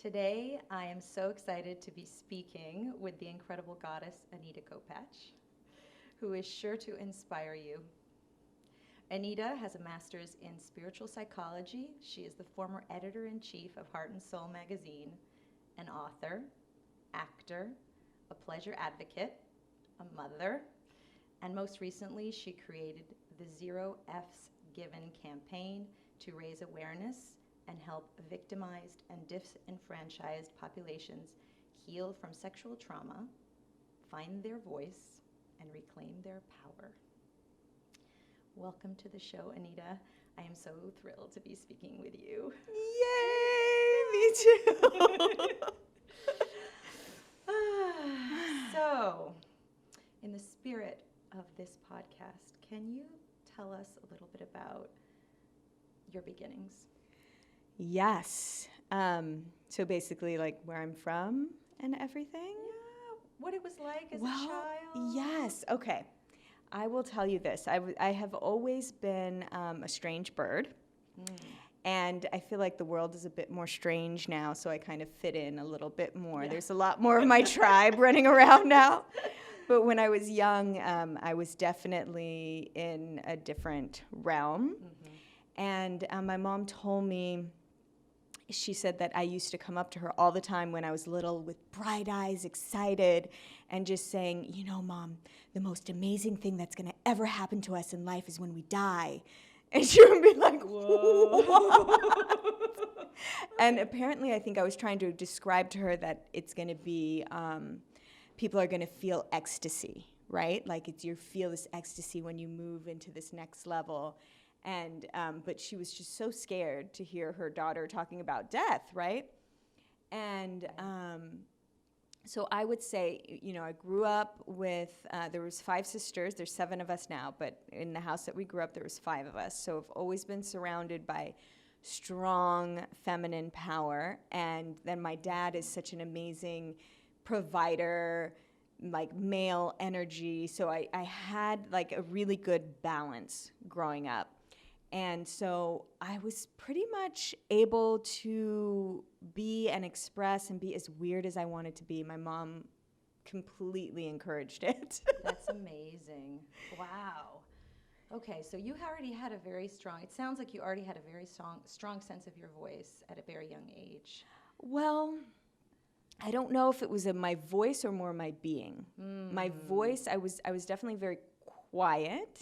Today, I am so excited to be speaking with the incredible goddess Anita Kopacz, who is sure to inspire you. Anita has a master's in spiritual psychology. She is the former editor-in-chief of Heart and Soul magazine, an author, actor, a pleasure advocate, a mother, and most recently, she created the Zero F's Given campaign to raise awareness and help victimized and disenfranchised populations heal from sexual trauma, find their voice, and reclaim their power. Welcome to the show, Anita. I am so thrilled to be speaking with you. Yay! Me too. So, in the spirit of this podcast, can you tell us a little bit about your beginnings? Yes. So basically, like where I'm from and everything. Yeah, what it was like as a child. Yes. Okay. I will tell you this. I have always been a strange bird. And I feel like the world is a bit more strange now, so I kind of fit in a little bit more. Yeah. There's a lot more of my tribe running around now. But when I was young, I was definitely in a different realm. Mm-hmm. And my mom told me, she said that I used to come up to her all the time when I was little with bright eyes, excited, and just saying, you know, Mom, the most amazing thing that's going to ever happen to us in life is when we die. And she would be like, whoa. What? And apparently I think I was trying to describe to her that it's going to be, people are going to feel ecstasy, right? Like you feel this ecstasy when you move into this next level. And but she was just so scared to hear her daughter talking about death, right? And so I would say, you know, I grew up with, there was 5 sisters. There's 7 of us now, but in the house that we grew up, there was 5 of us. So I've always been surrounded by strong feminine power. And then my dad is such an amazing provider, like male energy. So I had like a really good balance growing up. And so I was pretty much able to be and express and be as weird as I wanted to be. My mom completely encouraged it. That's amazing. Wow. Okay, so you already had a very strong, it sounds like you already had a very strong sense of your voice at a very young age. Well, I don't know if it was my voice or more my being. My voice, I was definitely very quiet.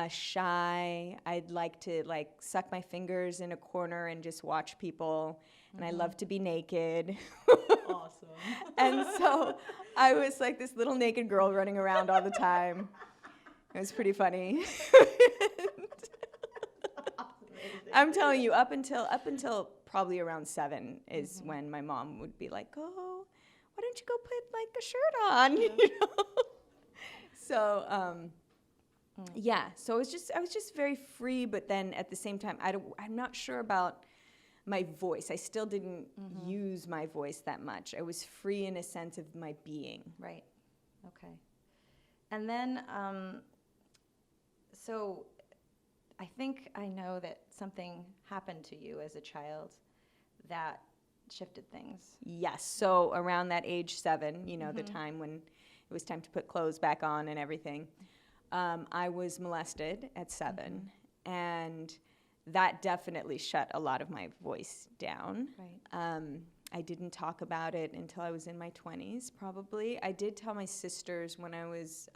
Shy. I'd like to suck my fingers in a corner and just watch people. And I love to be naked. Awesome. And so I was like this little naked girl running around all the time. It was pretty funny. I'm telling you, up until probably around 7 is when my mom would be like, "Oh, why don't you go put like a shirt on?" You know? So. Yeah, so I was just very free, but then at the same time, I'm not sure about my voice. I still didn't use my voice that much. I was free in a sense of my being. Right. Okay. And then, so I think I know that something happened to you as a child that shifted things. Yes. So around that age 7, you know, the time when it was time to put clothes back on and everything. I was molested at 7, and that definitely shut a lot of my voice down. Right. I didn't talk about it until I was in my 20s, probably. I did tell my sisters when I was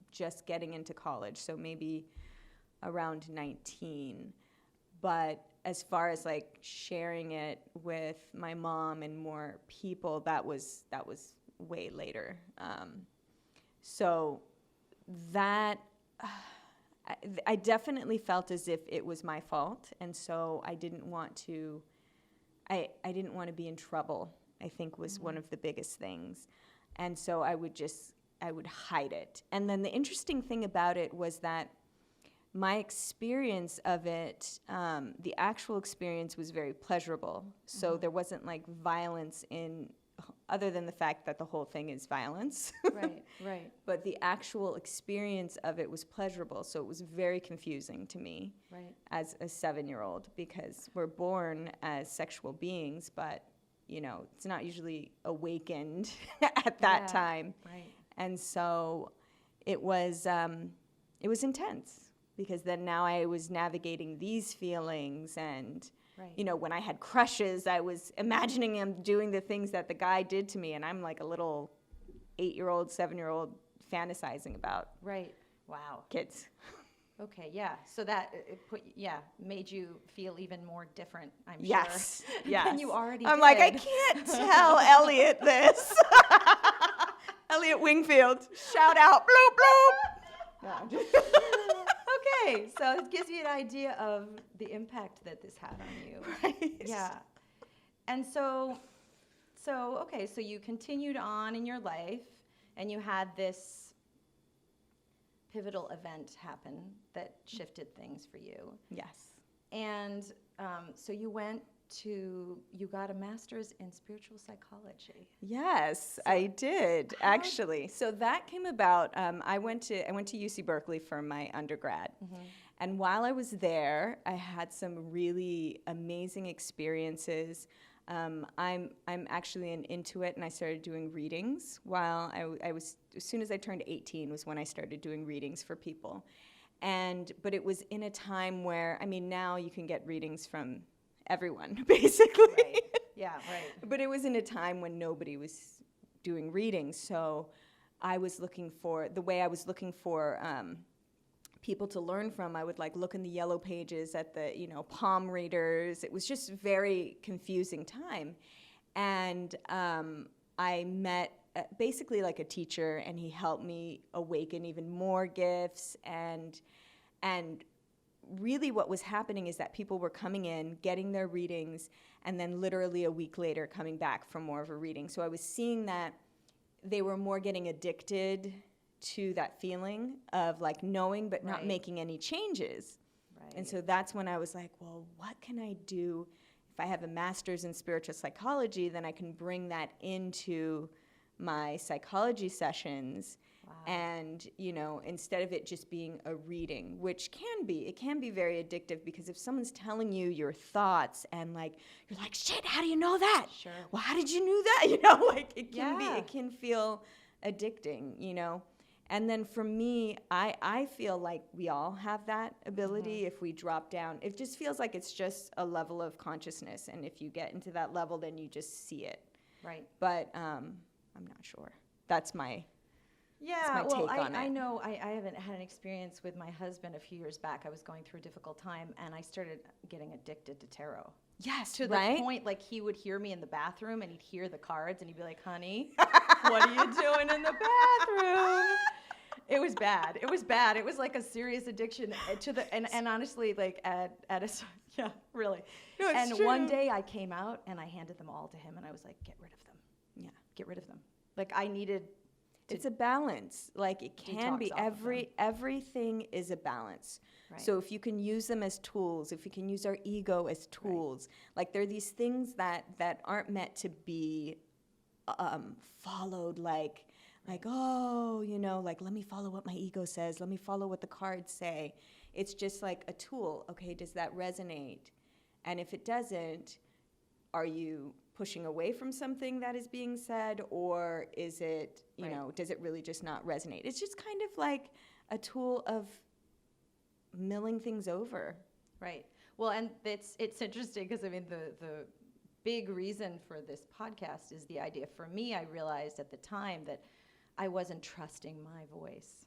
just getting into college, so maybe around 19. But as far as like sharing it with my mom and more people, that was way later. So that I definitely felt as if it was my fault, and so I didn't want to be in trouble, I think was one of the biggest things. And so I would hide it. And then the interesting thing about it was that my experience of it, the actual experience was very pleasurable. So there wasn't like violence in other than the fact that the whole thing is violence. Right, right, But the actual experience of it was pleasurable. So it was very confusing to me right. as a 7-year-old, because we're born as sexual beings, but, you know, it's not usually awakened at that time. Right. And so it was intense, because then now I was navigating these feelings, and Right. you know, when I had crushes, I was imagining him doing the things that the guy did to me, and I'm like a little 8-year-old, 7-year-old fantasizing about Right. Wow. kids. Okay, yeah. So that made you feel even more different, I'm Yes, sure. yes. Than you already I'm did. like, I can't tell Elliot this. Elliot Wingfield, shout out, bloop, bloop. No, I'm just Okay, so it gives you an idea of the impact that this had on you. right. Yeah. And so you continued on in your life, and you had this pivotal event happen that shifted things for you. Yes. And so you got a master's in spiritual psychology. Yes, So I did how- actually. So that came about. I went to UC Berkeley for my undergrad, and while I was there, I had some really amazing experiences. I'm actually an Intuit, and I started doing readings while I was, as soon as I turned 18 was when I started doing readings for people, but it was in a time where, I mean, now you can get readings from everyone basically. Right. Yeah, right. But it was in a time when nobody was doing readings, so I was looking for people to learn from. I would like look in the yellow pages at the, you know, palm readers. It was just a very confusing time, and I met basically like a teacher, and he helped me awaken even more gifts, and really what was happening is that people were coming in, getting their readings, and then literally a week later coming back for more of a reading. So I was seeing that they were more getting addicted to that feeling of like knowing but not Right. making any changes. Right. And so that's when I was like, well, what can I do? If I have a master's in spiritual psychology, then I can bring that into my psychology sessions. Wow. And, you know, instead of it just being a reading, which it can be very addictive, because if someone's telling you your thoughts and like, you're like, shit, how do you know that? Sure. Well, how did you know that? You know, like it Yeah. can feel addicting, you know? And then for me, I feel like we all have that ability if we drop down. It just feels like it's just a level of consciousness. And if you get into that level, then you just see it. Right. But I'm not sure. That's my Yeah, take on I it. know I haven't had an experience with my husband a few years back. I was going through a difficult time, and I started getting addicted to tarot. yes, To right? the point, like, he would hear me in the bathroom, and he'd hear the cards, and he'd be like, honey, what are you doing in the bathroom? It was bad. It was bad. It was like a serious addiction to the, and honestly, like, at a, yeah, really. No, it's And true. one day I came out, and I handed them all to him, and I was like, get rid of them. Yeah. Get rid of them. Like, I needed to It's a balance. Like it can detox be off of them. everything is a balance. Right. So if you can use them as tools, if we can use our ego as tools, like there are these things that aren't meant to be followed like oh, you know, like let me follow what my ego says, let me follow what the cards say. It's just like a tool. Okay, does that resonate? And if it doesn't, are you pushing away from something that is being said, or is it, you Right. know, does it really just not resonate? It's just kind of like a tool of milling things over. Right. Well, and it's interesting because, I mean, the big reason for this podcast is the idea. For me, I realized at the time that I wasn't trusting my voice.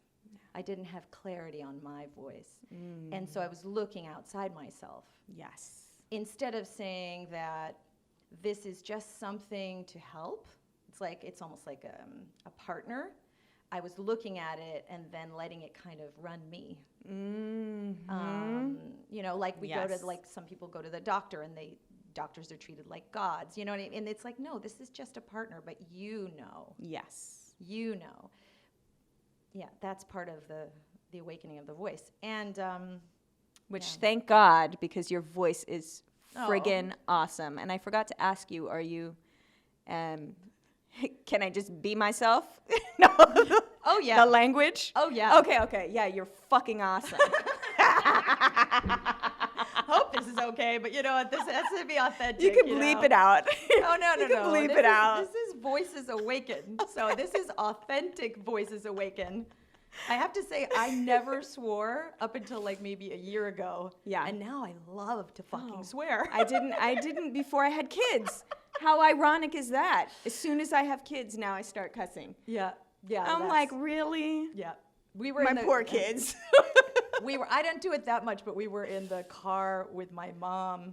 I didn't have clarity on my voice. And so I was looking outside myself. Yes. Instead of saying that this is just something to help, it's almost like a partner. I was looking at it and then letting it kind of run me. You know, like we go Yes. to, like some people go to the doctor and doctors are treated like gods, you know what I mean? And it's like, no, this is just a partner, but you know. Yes. You know. Yeah, that's part of the awakening of the voice. And Which, yeah. thank God, because your voice is Oh. friggin' awesome. And I forgot to ask you, are you Can I just be myself? No. Oh, yeah. The language? Oh, yeah. Okay. Yeah, you're fucking awesome. Hope this is okay, but you know what? This has to be authentic. You can bleep it out. Oh, no. You can bleep it out. This is Voices Awaken. So this is authentic Voices Awaken. I have to say, I never swore up until like maybe a year ago. Yeah. And now I love to fucking swear. I didn't before I had kids. How ironic is that? As soon as I have kids, now I start cussing. Yeah. I'm like, really? Yeah. We were My poor kids. I didn't do it that much, but we were in the car with my mom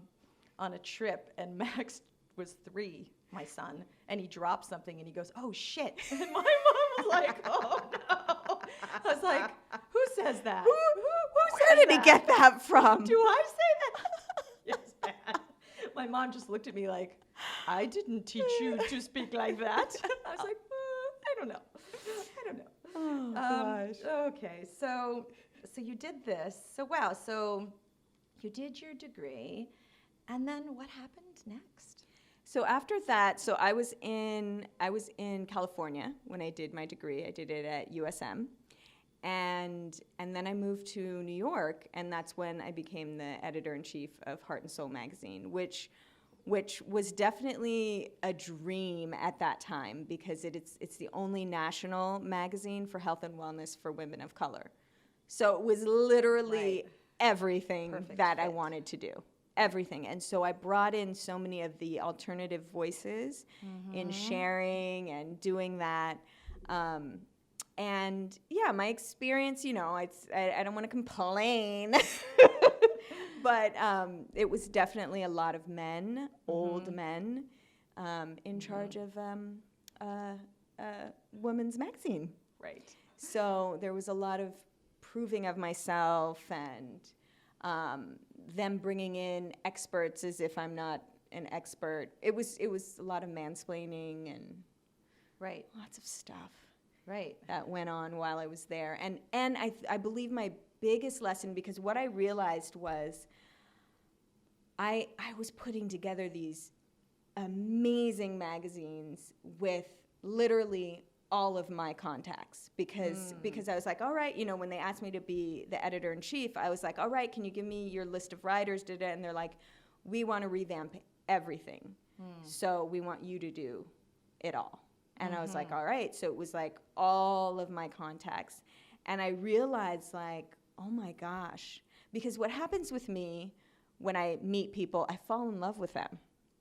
on a trip, and Max was 3, my son, and he dropped something, and he goes, "Oh shit!" And my mom was like, "Oh no!" I was like, "Who says that? Who Where did he get that from? Do I say that?" Yes, man. My mom just looked at me like, "I didn't teach you to speak like that." I was like, "I don't know. Oh, gosh. Okay, so you did this. So wow, so you did your degree, and then what happened next? So after that, so I was in California when I did my degree. I did it at USM. And then I moved to New York, and that's when I became the editor-in-chief of Heart and Soul magazine, which was definitely a dream at that time, because it's the only national magazine for health and wellness for women of color. So it was literally everything Perfect that I fit. wanted to do. Everything. And so I brought in so many of the alternative voices in sharing and doing that. And yeah, my experience, I don't want to complain, but it was definitely a lot of men, old men, in charge of women's magazine. Right. So there was a lot of proving of myself, and them bringing in experts as if I'm not an expert. It was a lot of mansplaining and Right. lots of stuff. Right. That went on while I was there. And I believe my biggest lesson, because what I realized was I was putting together these amazing magazines with literally all of my contacts, because I was like, all right, when they asked me to be the editor-in-chief, I was like, all right, can you give me your list of writers? And they're like, we want to revamp everything. So we want you to do it all. And I was like, all right. So it was like all of my contacts. And I realized, like, oh my gosh. Because what happens with me when I meet people, I fall in love with them.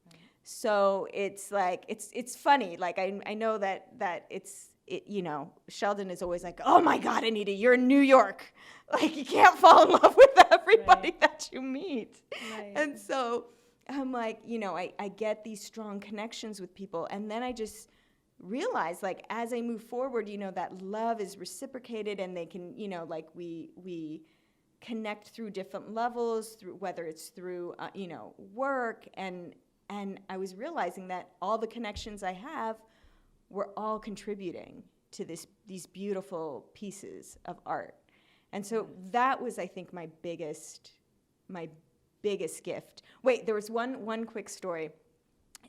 Right. So it's like, it's funny. Like, I know that Sheldon is always like, oh my God, Anita, you're in New York. Like, you can't fall in love with everybody that you meet. Right. And so I'm like, I get these strong connections with people. And then I just realize, like, as I move forward, that love is reciprocated, and they can, like, we connect through different levels, through whether it's through work, and I was realizing that all the connections I have were all contributing to these beautiful pieces of art. And so that was, I think, my biggest gift. Wait, there was one quick story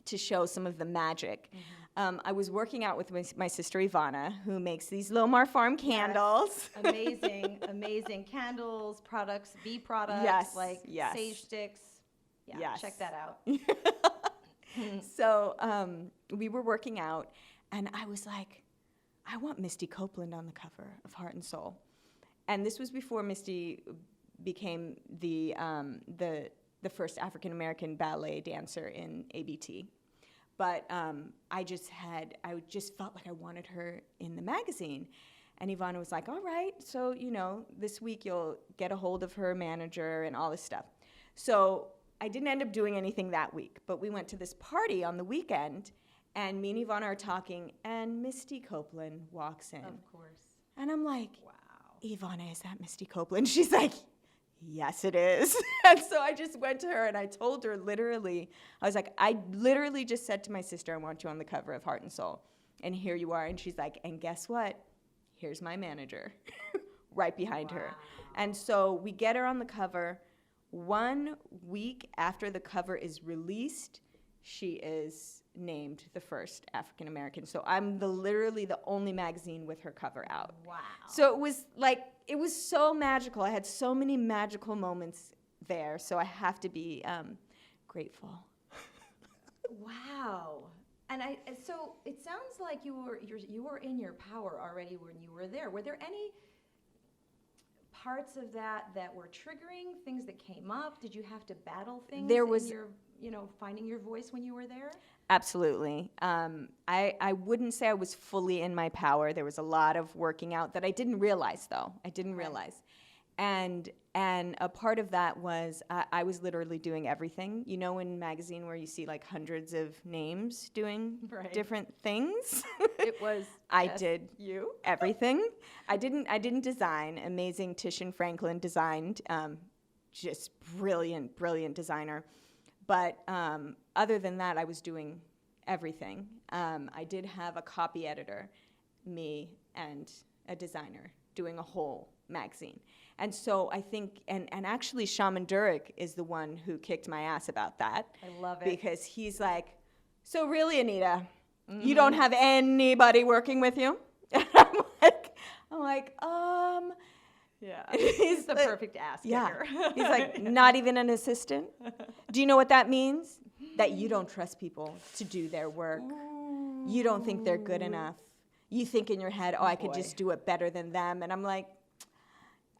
to show some of the magic. I was working out with my sister Ivana, who makes these Lomar Farm candles. Yes. Amazing candles, products, bee products, sage sticks. Yeah, yes. Check that out. So we were working out, and I was like, I want Misty Copeland on the cover of Heart and Soul. And this was before Misty became the first African-American ballet dancer in ABT. But I just felt like I wanted her in the magazine. And Ivana was like, all right, so, this week you'll get a hold of her manager and all this stuff. So I didn't end up doing anything that week, but we went to this party on the weekend, and me and Ivana are talking, and Misty Copeland walks in. Of course. And I'm like, wow, Ivana, is that Misty Copeland? She's like, yes, it is. And so I just went to her and I told her I literally just said to my sister, I want you on the cover of Heart and Soul. And here you are. And she's like, and guess what? Here's my manager right behind her. And so we get her on the cover. 1 week after the cover is released, she is named the first African American. So I'm literally the only magazine with her cover out. Wow. So it was so magical. I had so many magical moments there. So I have to be grateful. Wow. And so it sounds like you were in your power already when you were there. Were there any parts of that were triggering, things that came up? Did you have to battle things There was, in your, finding your voice when you were there? Absolutely. I wouldn't say I was fully in my power. There was a lot of working out that I didn't realize, though. I didn't realize. And a part of that was I was literally doing everything. You know, in magazine where you see like hundreds of names doing different things. It was. I did everything. I didn't design. Amazing Titian Franklin designed. Just brilliant designer. But other than that, I was doing everything. I did have a copy editor, me, and a designer doing a whole magazine. And so I think, and actually Shaman Durek is the one who kicked my ass about that. I love it. Because he's like, so really, Anita, you don't have anybody working with you? And I'm like, yeah. He's the perfect ass kicker. Yeah. He's like, not even an assistant? Do you know what that means? That you don't trust people to do their work. Ooh. You don't think they're good enough. You think in your head, I could just do it better than them. And I'm like,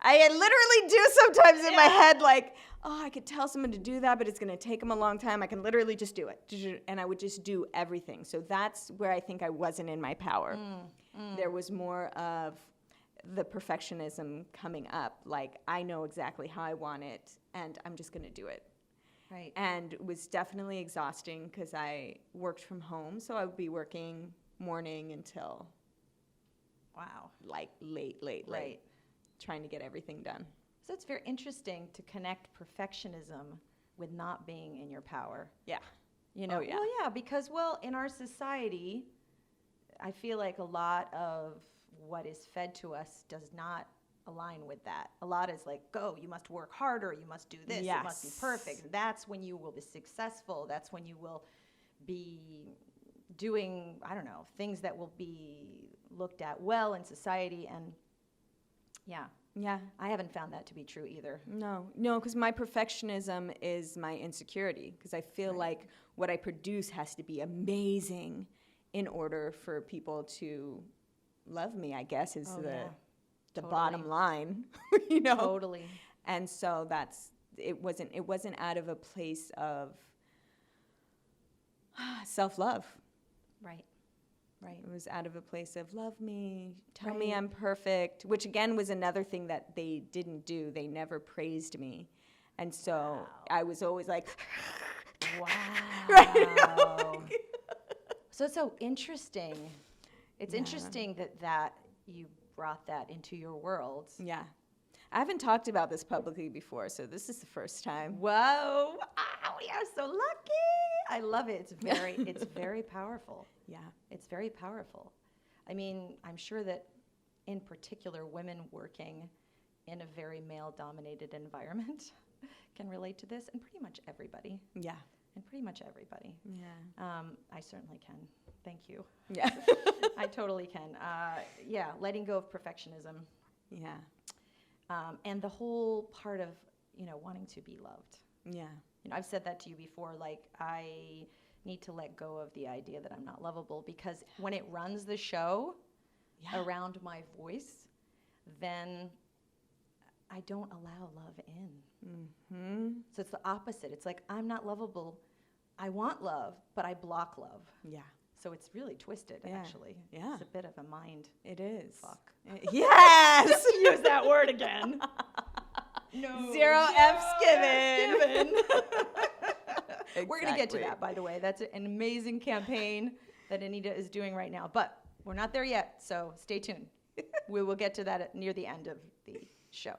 I literally do sometimes in my head, like, I could tell someone to do that, but it's going to take them a long time. I can literally just do it. And I would just do everything. So that's where I think I wasn't in my power. There was more of the perfectionism coming up. Like, I know exactly how I want it, and I'm just going to do it. Right. And it was definitely exhausting because I worked from home. So I would be working morning until, like late. Right. Trying to get everything done. So it's very interesting to connect perfectionism with not being in your power. Yeah. Well, yeah, because, in our society, I feel like a lot of what is fed to us does not align with that. A lot is like, go, you must work harder, you must do this, it must be perfect. That's when you will be successful. That's when you will be doing, things that will be looked at well in society. And yeah, I haven't found that to be true either. No, because my perfectionism is my insecurity, because I feel like what I produce has to be amazing in order for people to love me, I guess, is the bottom line, Totally. And so it wasn't out of a place of self-love. Right. It was out of a place of love me, tell me I'm perfect, which again was another thing that they didn't do. They never praised me. And so I was always like, wow. So it's so interesting. It's interesting that you brought that into your world. Yeah. I haven't talked about this publicly before, so this is the first time. Whoa. We are so lucky. I love it. It's very powerful. Yeah. It's very powerful. I mean, I'm sure that in particular women working in a very male-dominated environment can relate to this, and pretty much everybody. Yeah. And pretty much everybody. Yeah. I certainly can. Thank you. Yeah. I totally can. Letting go of perfectionism. Yeah. And the whole part of, wanting to be loved. Yeah. I've said that to you before, like, I need to let go of the idea that I'm not lovable, because when it runs the show around my voice, then I don't allow love in. Mm-hmm. So it's the opposite. It's like, I'm not lovable. I want love, but I block love. Yeah. So it's really twisted, actually. Yeah. It's a bit of a mind. It is. Fuck. Yes! Just to use that word again. No. Zero F's given. Exactly. We're going to get to that, by the way. That's an amazing campaign that Anita is doing right now. But we're not there yet, so stay tuned. We will get to that near the end of the show.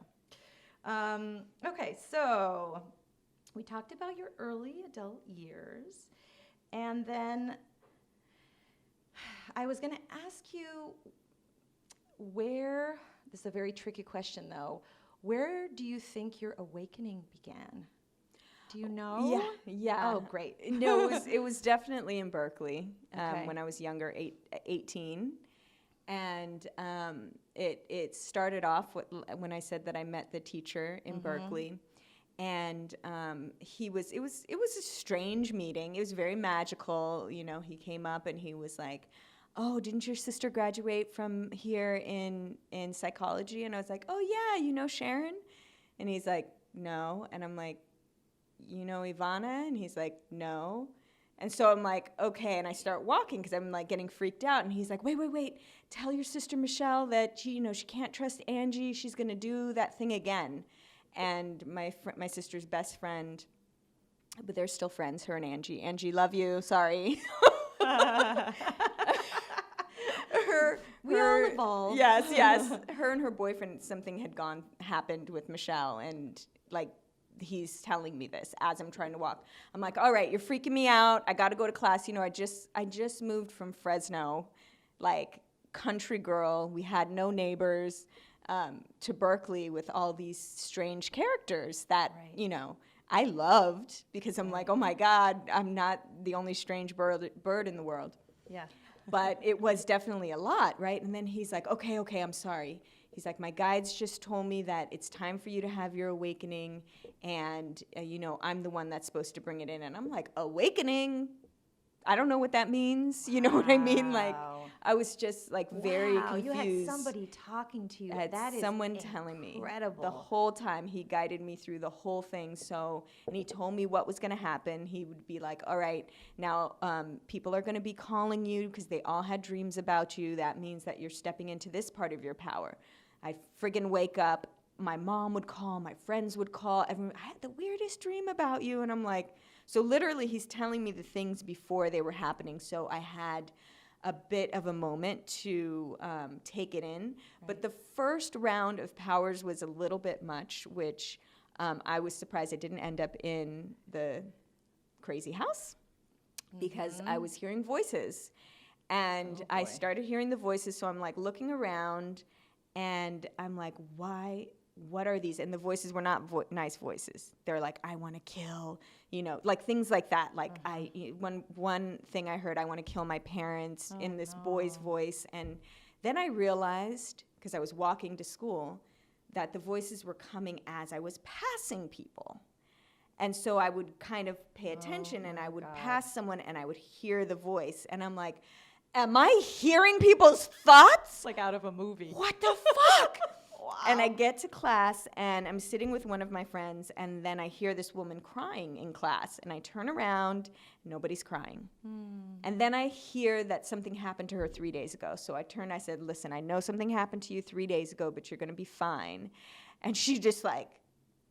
Okay, so we talked about your early adult years. And then I was going to ask you this is a very tricky question, though. Where do you think your awakening began? Do you know? Yeah. Oh, great. No, it was definitely in Berkeley Okay. when I was younger, 18. And it started off when I said that I met the teacher in Berkeley. And it was a strange meeting. It was very magical. You know, he came up and he was like, "Oh, didn't your sister graduate from here in psychology?" And I was like, "Oh yeah, you know Sharon?" And he's like, "No." And I'm like, "You know Ivana?" And he's like, "No." And so I'm like, "Okay." And I start walking because I'm like getting freaked out. And he's like, wait. Tell your sister Michelle that she can't trust Angie. She's gonna do that thing again. And my sister's best friend, but they're still friends, her and Angie. Angie, love you. Sorry. We all evolve. Yes. Her and her boyfriend, something had happened with Michelle, and like he's telling me this as I'm trying to walk. I'm like, all right, you're freaking me out. I got to go to class. You know, I just moved from Fresno, like country girl. We had no neighbors. To Berkeley with all these strange characters that, I loved because I'm like, oh my God, I'm not the only strange bird in the world. Yeah. But it was definitely a lot, right? And then he's like, okay, I'm sorry. He's like, my guides just told me that it's time for you to have your awakening, and, I'm the one that's supposed to bring it in. And I'm like, awakening? I don't know what that means. You know what I mean? Like, I was just like very confused. You had somebody talking to you. That is someone telling me. Incredible. The whole time he guided me through the whole thing. So, and he told me what was going to happen. He would be like, all right, now people are going to be calling you because they all had dreams about you. That means that you're stepping into this part of your power. I friggin' wake up. My mom would call. My friends would call. Everyone, I had the weirdest dream about you. And I'm like, so literally he's telling me the things before they were happening. So I had a bit of a moment to take it in. Right. But the first round of powers was a little bit much, which I was surprised I didn't end up in the crazy house because I was hearing voices. And I started hearing the voices, so I'm like looking around and I'm like, why? What are these? And the voices were not nice voices. They're like, I want to kill, like things like that. Like one thing I heard, I want to kill my parents in this boy's voice. And then I realized, because I was walking to school, that the voices were coming as I was passing people. And so I would kind of pay attention and I would pass someone and I would hear the voice. And I'm like, am I hearing people's thoughts? Like out of a movie. What the fuck? Wow. And I get to class, and I'm sitting with one of my friends, and then I hear this woman crying in class, and I turn around, nobody's crying. And then I hear that something happened to her 3 days ago. So I turned, I said, listen, I know something happened to you 3 days ago, but you're going to be fine. And she just like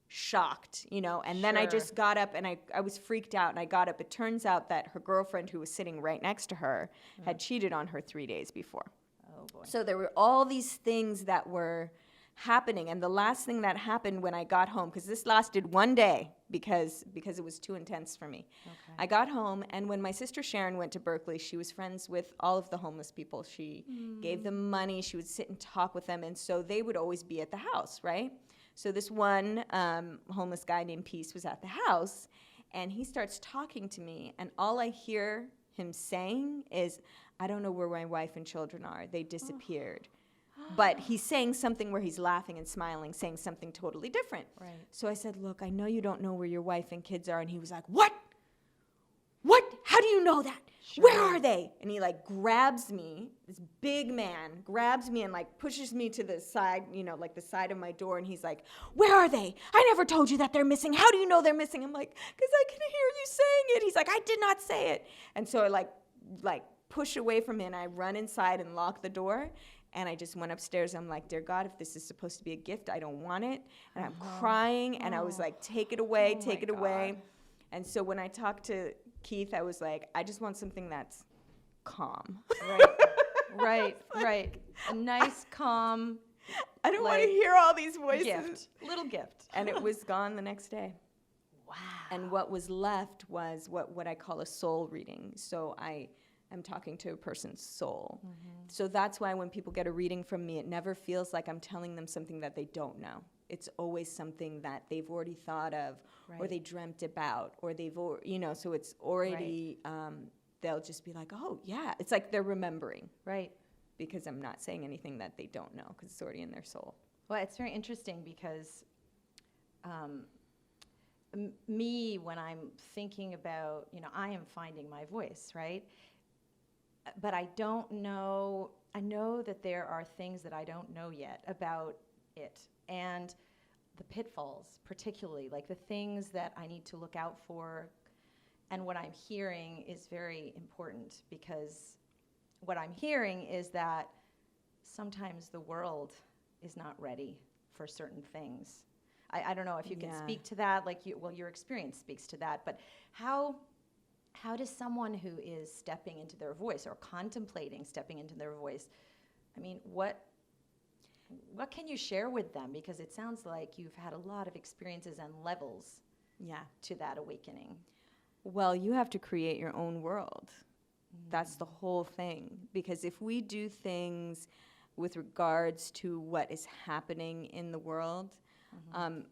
shocked, and then I just got up, and I was freaked out, and I got up. It turns out that her girlfriend, who was sitting right next to her, had cheated on her 3 days before. Oh, boy. So there were all these things that were happening, and the last thing that happened when I got home, because this lasted one day because it was too intense for me. Okay. I got home, and when my sister Sharon went to Berkeley, she was friends with all of the homeless people. She gave them money. She would sit and talk with them, and so they would always be at the house, right? So this one homeless guy named Peace was at the house, and he starts talking to me, and all I hear him saying is, I don't know where my wife and children are. They disappeared. But he's saying something where he's laughing and smiling, saying something totally different. Right. So I said, look, I know you don't know where your wife and kids are. And he was like, what? What? How do you know that? Sure. Where are they? And he like grabs me, this big man, grabs me and like pushes me to the side, like the side of my door. And he's like, where are they? I never told you that they're missing. How do you know they're missing? I'm like, because I can hear you saying it. He's like, I did not say it. And so I like push away from him, and I run inside and lock the door. And I just went upstairs. I'm like, dear God, if this is supposed to be a gift, I don't want it. And I'm crying, and I was like, take it away, take it away. And so when I talked to Keith, I was like, I just want something that's calm. Right. A nice, calm. I don't want to hear all these voices. Gift. Little gift. And it was gone the next day. Wow. And what was left was what I call a soul reading. So I'm talking to a person's soul. So that's why when people get a reading from me, it never feels like I'm telling them something that they don't know. it's always something that they've already thought of, or they dreamt about, or so it's already, they'll just be like, oh, yeah. It's like they're remembering. Right. Because I'm not saying anything that they don't know, because it's already in their soul. Well, it's very interesting because me, when I'm thinking about, I am finding my voice, right? But I don't know, I know that there are things that I don't know yet about it. And the pitfalls, particularly, like the things that I need to look out for. And what I'm hearing is very important, because what I'm hearing is that sometimes the world is not ready for certain things. I don't know if you can speak to that, your experience speaks to that, but how does someone who is stepping into their voice or contemplating stepping into their voice, I mean, what can you share with them? Because it sounds like you've had a lot of experiences and levels to that awakening. Well, you have to create your own world. That's the whole thing. Because if we do things with regards to what is happening in the world,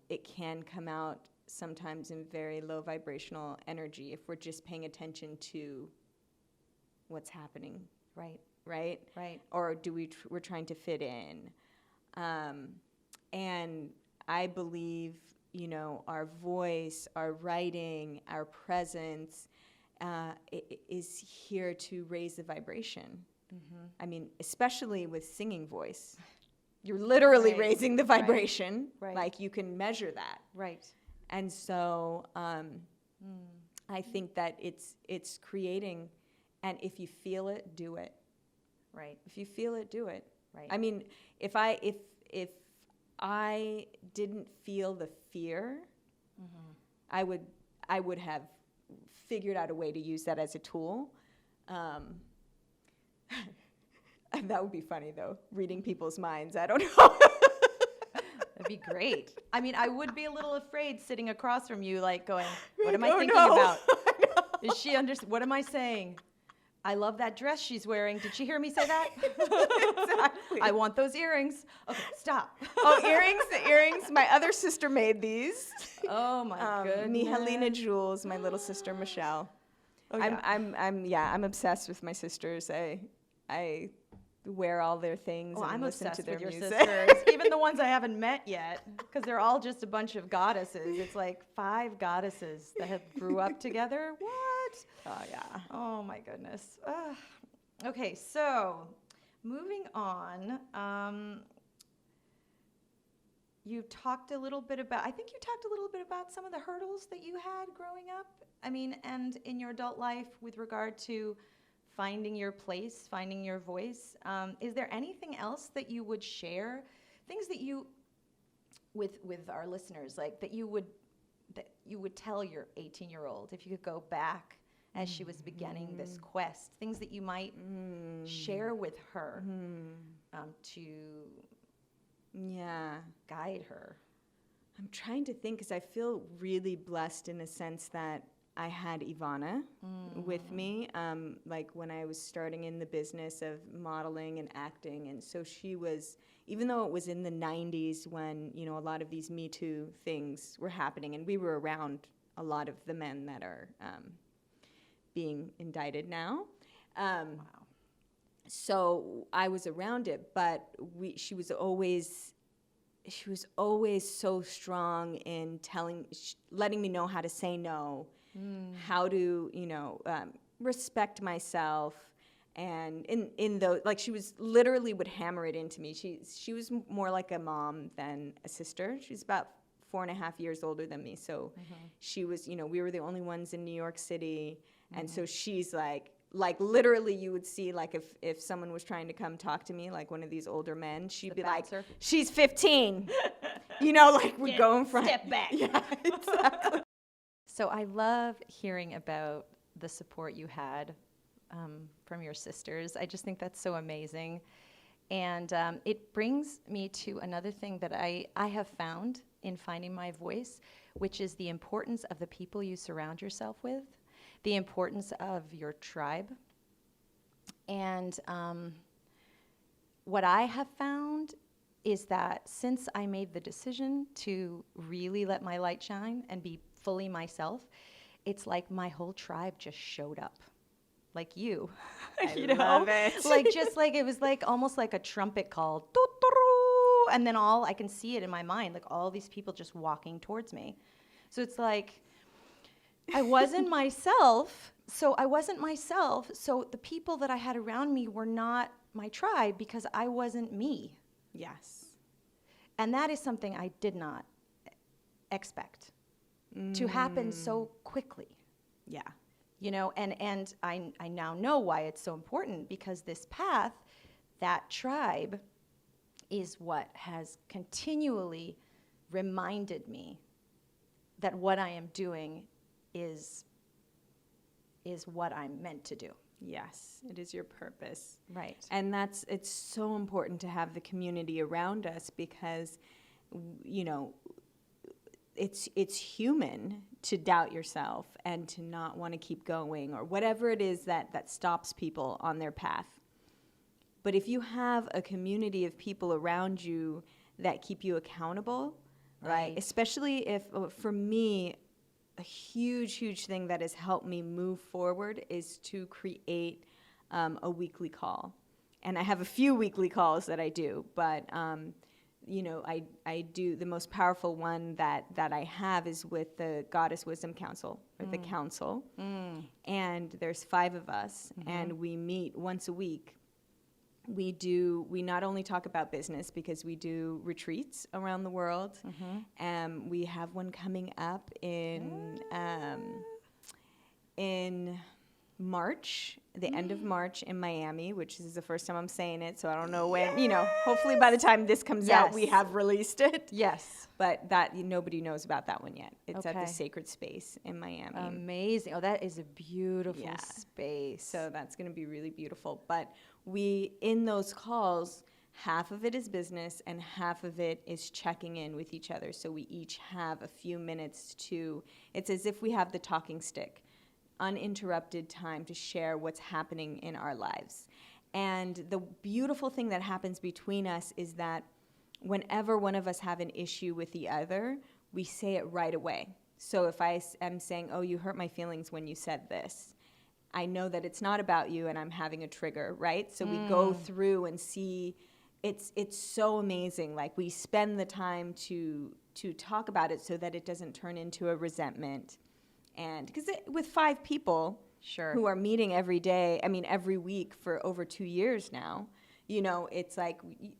it can come out sometimes in very low vibrational energy if we're just paying attention to what's happening. Right? Or we're trying to fit in. And I believe, our voice, our writing, our presence is here to raise the vibration. I mean, especially with singing voice. You're literally raising the vibration. Like, you can measure that. And so I think that it's creating, and if you feel it, do it. If you feel it, do it. I mean, if I didn't feel the fear, I would have figured out a way to use that as a tool. That would be funny, though, reading people's minds. I don't know. That'd be great. I mean, I would be a little afraid sitting across from you, like going, what am I thinking about? Is she what am I saying? I love that dress she's wearing. Did she hear me say that? Exactly. I want those earrings. Okay, stop. The earrings. My other sister made these. Oh my goodness. Mihalina Jules, my little sister Michelle. I'm obsessed with my sisters. I wear all their things and listen to their music. I'm obsessed with your sisters, even the ones I haven't met yet, because they're all just a bunch of goddesses. It's like 5 goddesses that have grew up together. What? Oh, yeah. Oh, my goodness. Okay, so moving on. I think you talked a little bit about some of the hurdles that you had growing up. I mean, and in your adult life with regard to finding your place, finding your voice. Is there anything else that you would share? Things that you, with our listeners, like that you would tell your 18-year-old if you could go back as she was beginning this quest, things that you might share with her to guide her. I'm trying to think, because I feel really blessed in the sense that I had Ivana with me, like when I was starting in the business of modeling and acting. And so she was, even though it was in the 90s when, a lot of these Me Too things were happening, and we were around a lot of the men that are being indicted now. So I was around it, but she was always so strong in letting me know how to say no, how to, respect myself. And in those, like, she was literally would hammer it into me. She was more like a mom than a sister. She's about 4.5 years older than me. So she was, we were the only ones in New York City. And so she's like literally you would see, like, if someone was trying to come talk to me, like one of these older men, she'd be like, she's 15. Like, we'd go in front. Step back. Yeah, exactly. So I love hearing about the support you had from your sisters. I just think that's so amazing. And it brings me to another thing that I have found in finding my voice, which is the importance of the people you surround yourself with, the importance of your tribe. And what I have found is that since I made the decision to really let my light shine and be fully myself, it's like my whole tribe just showed up. Like you. I love it. Like just like it was like almost like a trumpet call. Doo-doo-doo, and then I can see it in my mind, like all these people just walking towards me. So it's like I wasn't myself. So the people that I had around me were not my tribe because I wasn't me. Yes. And that is something I did not expect to happen so quickly. Yeah. You know, and I now know why it's so important, because this path, that tribe, is what has continually reminded me that what I am doing is what I'm meant to do. Yes, it is your purpose. Right. And it's so important to have the community around us because, you know, it's human to doubt yourself and to not want to keep going or whatever it is that stops people on their path. But if you have a community of people around you that keep you accountable, right? Especially if, for me, a huge thing that has helped me move forward is to create a weekly call. And I have a few weekly calls that I do, but you know, I do, the most powerful one that I have is with the Goddess Wisdom Council, or the Council. And there's 5 of us, and we meet once a week. We not only talk about business, because we do retreats around the world. We have one coming up in March, the end of March in Miami, which is the first time I'm saying it, so I don't know when, you know, hopefully by the time this comes out, we have released it. Yes. But nobody knows about that one yet. It's at the Sacred Space in Miami. Amazing. Oh, that is a beautiful space. So that's going to be really beautiful. But in those calls, half of it is business and half of it is checking in with each other. So we each have a few minutes it's as if we have the talking stick, uninterrupted time to share what's happening in our lives. And the beautiful thing that happens between us is that whenever one of us have an issue with the other, we say it right away. So if I am saying, oh, you hurt my feelings when you said this, I know that it's not about you and I'm having a trigger, right? So we go through and see, it's so amazing. Like, we spend the time to talk about it so that it doesn't turn into a resentment. And because with 5 people who are meeting every day, every week for over 2 years now, you know, it's like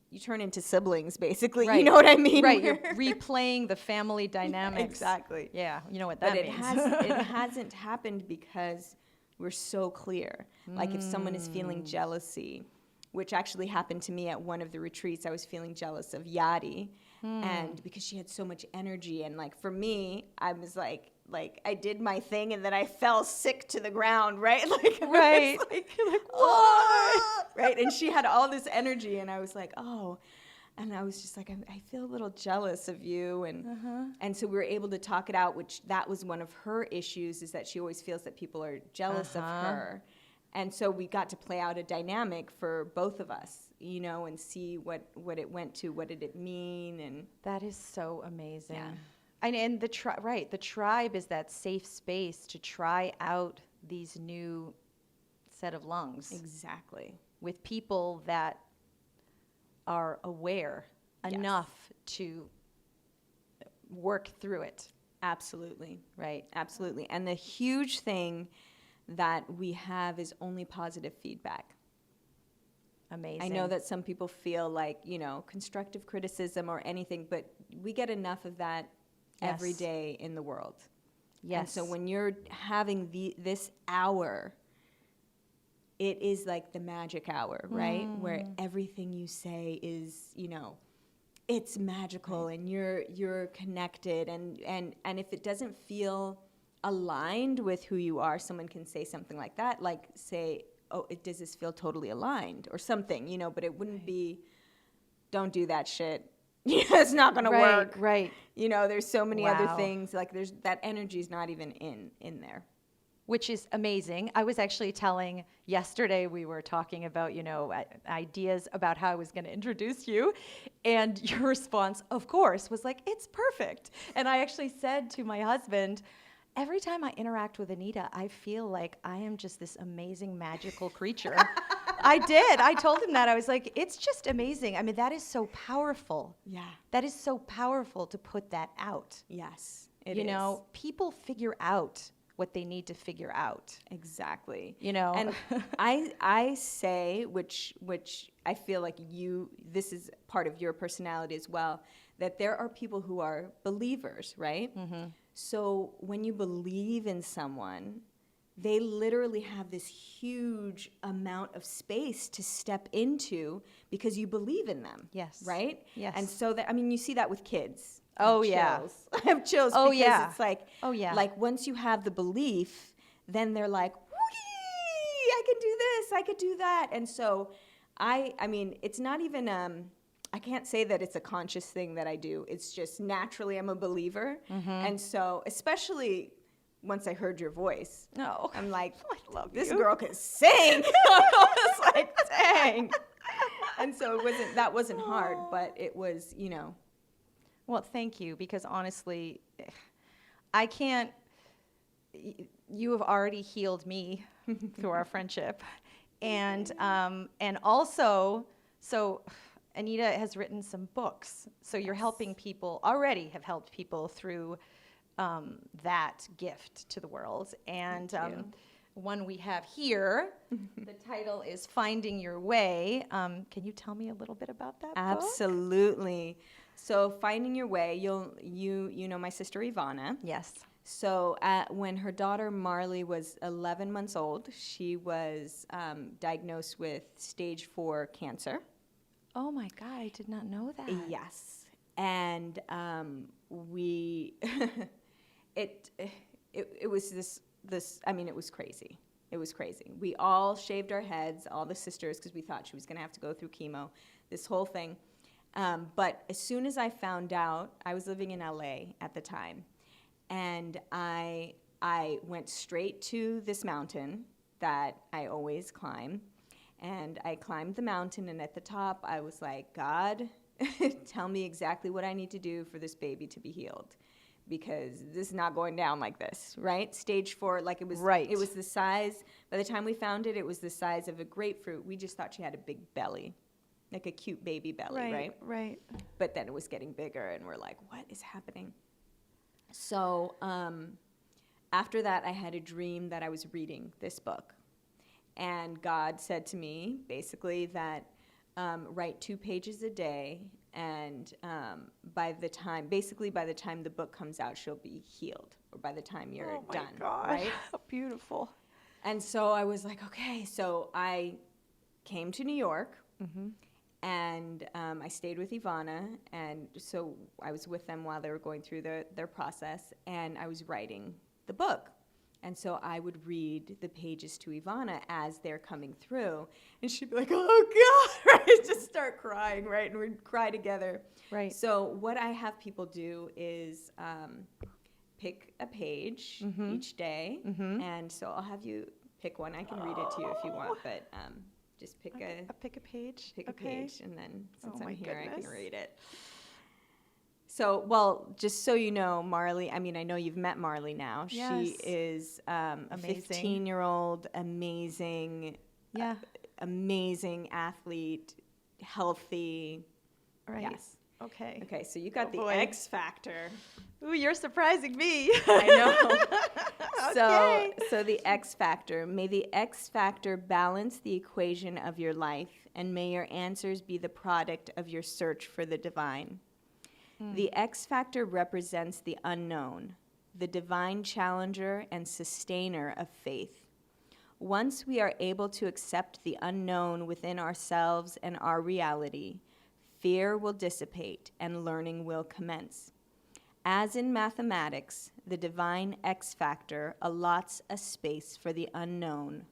you turn into siblings, basically. Right. You know what I mean? Right. You're replaying the family dynamics. Exactly. Yeah. You know what that means. It hasn't happened because we're so clear. Like, if someone is feeling jealousy, which actually happened to me at one of the retreats, I was feeling jealous of Yadi, and because she had so much energy, and like for me, I was like I did my thing, and then I fell sick to the ground, right? Right. What? Right? And she had all this energy, and I was like, oh. And I was just like, I feel a little jealous of you. And so we were able to talk it out, which that was one of her issues, is that she always feels that people are jealous of her. And so we got to play out a dynamic for both of us, you know, and see what it went to, what did it mean. And that is so amazing. Yeah. And the tribe is that safe space to try out these new set of lungs. Exactly. With people that are aware enough to work through it. Absolutely. Right. Absolutely. And the huge thing that we have is only positive feedback. Amazing. I know that some people feel like, you know, constructive criticism or anything, but we get enough of that every day in the world. Yes. And so when you're having this hour, it is like the magic hour, right? Where everything you say is, you know, it's magical, and you're connected, and if it doesn't feel aligned with who you are, someone can say something like that, like say, oh, does this feel totally aligned or something, you know, but it wouldn't be, don't do that shit. It's not going to work. Right. You know, there's so many other things, like that energy's not even in there. which is amazing. I was actually telling yesterday, we were talking about, ideas about how I was going to introduce you. And your response, of course, was like, it's perfect. And I actually said to my husband, every time I interact with Anita, I feel like I am just this amazing, magical creature. I did. I told him that. I was like, it's just amazing. I mean, that is so powerful. Yeah. That is so powerful to put that out. Yes, it is. People figure out what they need to figure out. Exactly. And I say, which I feel like this is part of your personality as well, that there are people who are believers, right? Mm-hmm. So when you believe in someone, they literally have this huge amount of space to step into because you believe in them. Yes. Right? Yes. And so you see that with kids. Oh, yeah. I have chills Oh, because yeah. it's like, oh, yeah. like once you have the belief, then they're like, whee, I can do this, I could do that. And so I mean, it's not even, I can't say that it's a conscious thing that I do. It's just naturally I'm a believer. Mm-hmm. And so especially once I heard your voice, I'm like, I love this you. girl can sing. I was like, dang. And so that wasn't hard, but it was, Well, thank you, because honestly, I can't, you have already healed me through our friendship. And also, so Anita has written some books. So you're helping people, already have helped people through that gift to the world. And one we have here, the title is Finding Your Way. Can you tell me a little bit about that book? Absolutely. So Finding Your Way, you know my sister Ivana. Yes. So when her daughter Marley was 11 months old, she was diagnosed with stage 4 cancer. Oh my God, I did not know that. Yes. And we, it was this, I mean, it was crazy. It was crazy. We all shaved our heads, all the sisters, because we thought she was going to have to go through chemo, this whole thing. But as soon as I found out, I was living in LA at the time, and I went straight to this mountain that I always climb, and I climbed the mountain, and at the top, I was like, God, tell me exactly what I need to do for this baby to be healed, because this is not going down like this, right? Stage 4, like it was, right. It was the size, by the time we found it, it was the size of a grapefruit. We just thought she had a big belly, like a cute baby belly, right? Right. But then it was getting bigger, and we're like, what is happening? So after that, I had a dream that I was reading this book. And God said to me, basically, that write 2 pages a day, and by the time the book comes out, she'll be healed, or by the time you're done, God. right? Beautiful. And so I was like, okay. So I came to New York, and I stayed with Ivana, and so I was with them while they were going through their process, and I was writing the book. And so I would read the pages to Ivana as they're coming through, and she'd be like, oh, God, right? Just start crying, right? And we'd cry together. Right. So what I have people do is pick a page each day, and so I'll have you pick one. I can read it to you if you want, but just pick a page. Pick a page, and then since I'm here, goodness. I can read it. So, well, just so you know, Marley, I mean, I know you've met Marley now. Yes. She is a 15-year-old, amazing athlete, healthy. Right. Yes. Okay. Okay, so you got the X factor. Ooh, you're surprising me. I know. Okay. So the X factor. May the X factor balance the equation of your life, and may your answers be the product of your search for the divine. The X factor represents the unknown, the divine challenger and sustainer of faith. Once we are able to accept the unknown within ourselves and our reality, fear will dissipate and learning will commence. As in mathematics, the divine X factor allots a space for the unknown,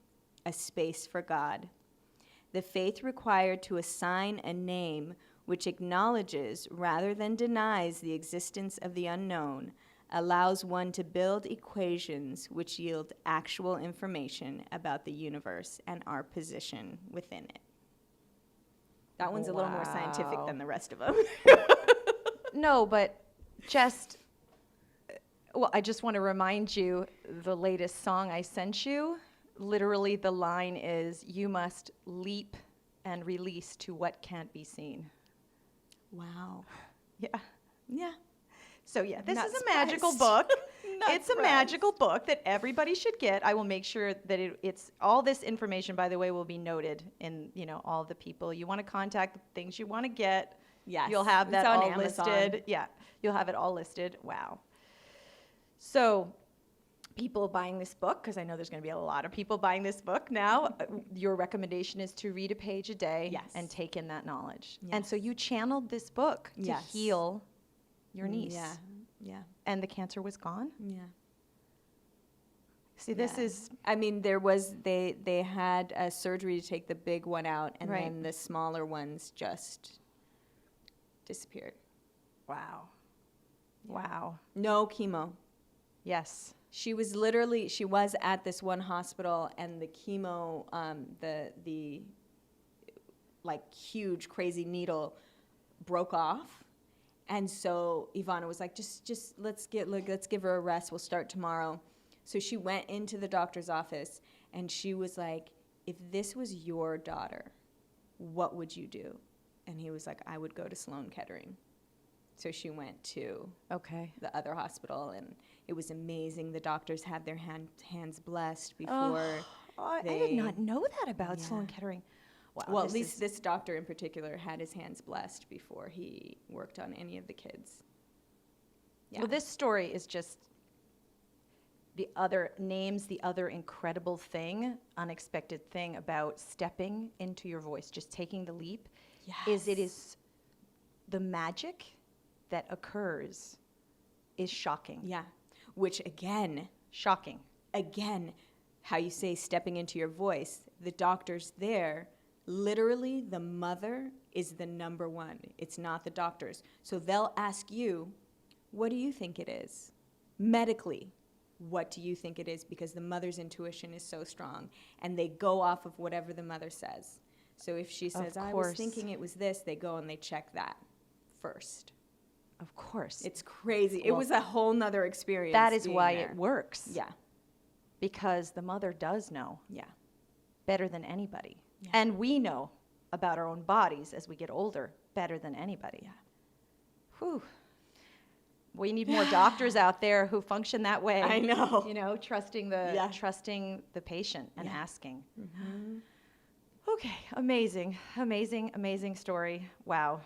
a space for God. The faith required to assign a name which acknowledges rather than denies the existence of the unknown allows one to build equations which yield actual information about the universe and our position within it. That one's a little more scientific than the rest of them. No, but I just want to remind you, the latest song I sent you, literally the line is, you must leap and release to what can't be seen. Wow. Yeah. Yeah. So yeah, this Not is a magical surprised. book. Not It's a surprised. magical book that everybody should get. I will make sure that it's all this information, by the way, will be noted in, all the people you want to contact, the things you want to get. Yes. You'll have that It's on all Amazon. listed. Yeah. You'll have it all listed. Wow. So people buying this book, because I know there's going to be a lot of people buying this book now, your recommendation is to read a page a day Yes. and take in that knowledge. Yes. And so you channeled this book to Yes. heal your niece. Yeah. Yeah. And the cancer was gone? Yeah. See, this Yeah. is, I mean, they had a surgery to take the big one out, and Right. then the smaller ones just disappeared. wow. Yeah. Wow. No chemo. Yes. She was at this one hospital, and the chemo, the like huge crazy needle broke off. And so Ivana was like, just let's give her a rest. We'll start tomorrow. So she went into the doctor's office, and she was like, if this was your daughter, what would you do? And he was like, I would go to Sloan Kettering. So she went to Okay. the other hospital, and it was amazing. The doctors had their hands blessed before. I they- did not know that about Yeah. Sloan Kettering. Wow. Well, at this least is- this doctor in particular had his hands blessed before he worked on any of the kids. Yeah. Well, this story is just the other incredible thing, unexpected thing about stepping into your voice, just taking the leap, is it is the magic that occurs is shocking. Yeah. Which again, Shocking. how you say stepping into your voice, the doctors there, literally the mother is the number one. It's not the doctors. So they'll ask you, what do you think it is? Medically, what do you think it is? Because the mother's intuition is so strong. And they go off of whatever the mother says. So if she says, I was course. thinking it was this, they go and they check that first. Of course. It's crazy. It Well, was a whole nother experience. That is being why there. it works. Yeah. Because the mother does know Yeah. better than anybody. Yeah. And we know about our own bodies as we get older better than anybody. Yeah. Whew. We need more doctors out there who function that way. I know. Trusting the patient and Yeah. asking. Mm-hmm. Okay, amazing story. Wow.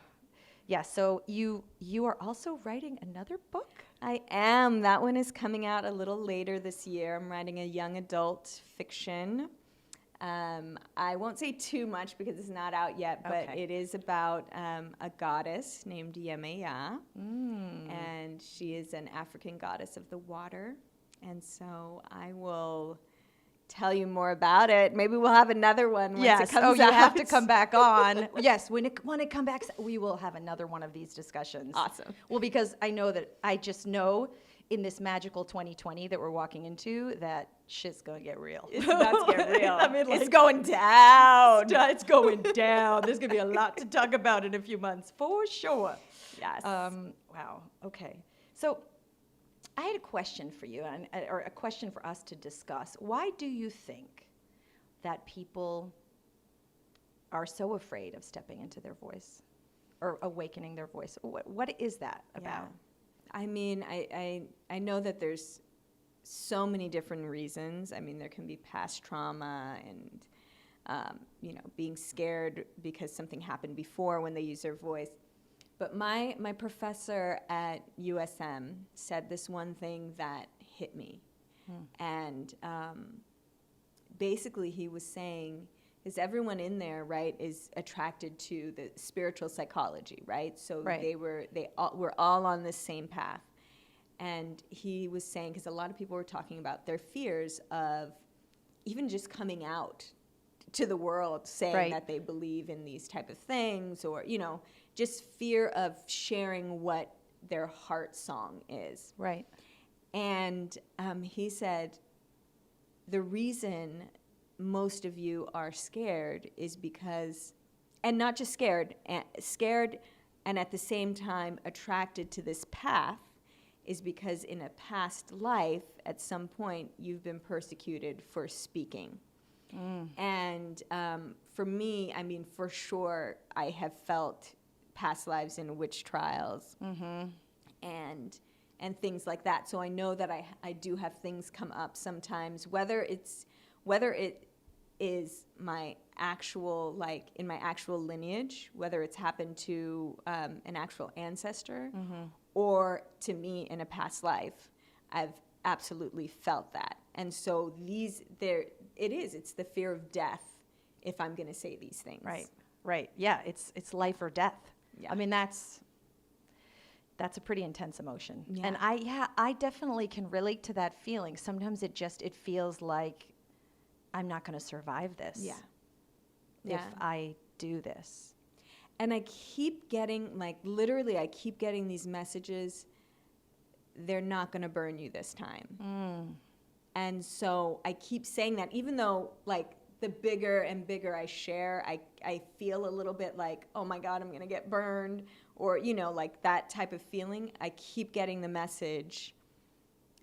Yeah, so you are also writing another book? I am. That one is coming out a little later this year. I'm writing a young adult fiction. I won't say too much because it's not out yet, but Okay. it is about a goddess named Yemaya, and she is an African goddess of the water. And so I will tell you more about it. Maybe we'll have another one once it comes out. You have to come back on. Yes, when it comes back, we will have another one of these discussions. Awesome. Well, because I just know in this magical 2020 that we're walking into that shit's going to get real. It's about to get real. I mean, it's going down. It's going down. There's going to be a lot to talk about in a few months, for sure. Yes. Wow. Okay. So I had a question for you, or a question for us to discuss. Why do you think that people are so afraid of stepping into their voice or awakening their voice? What is that about? I mean, I know that there's so many different reasons. I mean, there can be past trauma and, being scared because something happened before when they use their voice. But my professor at USM said this one thing that hit me. And basically he was saying, is everyone in there, right, is attracted to the spiritual psychology, right? So Right. we're all on this same path. And he was saying, because a lot of people were talking about their fears of even just coming out to the world saying Right. that they believe in these type of things, or, just fear of sharing what their heart song is. Right. And he said, the reason most of you are scared is because, and not just scared and at the same time attracted to this path, is because in a past life, at some point, you've been persecuted for speaking. And for me, I mean, for sure, I have felt past lives in witch trials and things like that. So I know that I do have things come up sometimes, whether it is my actual, like in my actual lineage, whether it's happened to an actual ancestor or to me in a past life. I've absolutely felt that. And so it's the fear of death if I'm going to say these things. Right. Yeah, it's life or death. Yeah. I mean, that's a pretty intense emotion. Yeah. And I definitely can relate to that feeling. Sometimes it feels like I'm not going to survive this. Yeah. If I do this. And I keep getting, like, literally, I keep getting these messages, they're not going to burn you this time. And so I keep saying that, even though, like, the bigger and bigger I share, I feel a little bit like, oh my God, I'm going to get burned, or, you know, like that type of feeling. I keep getting the message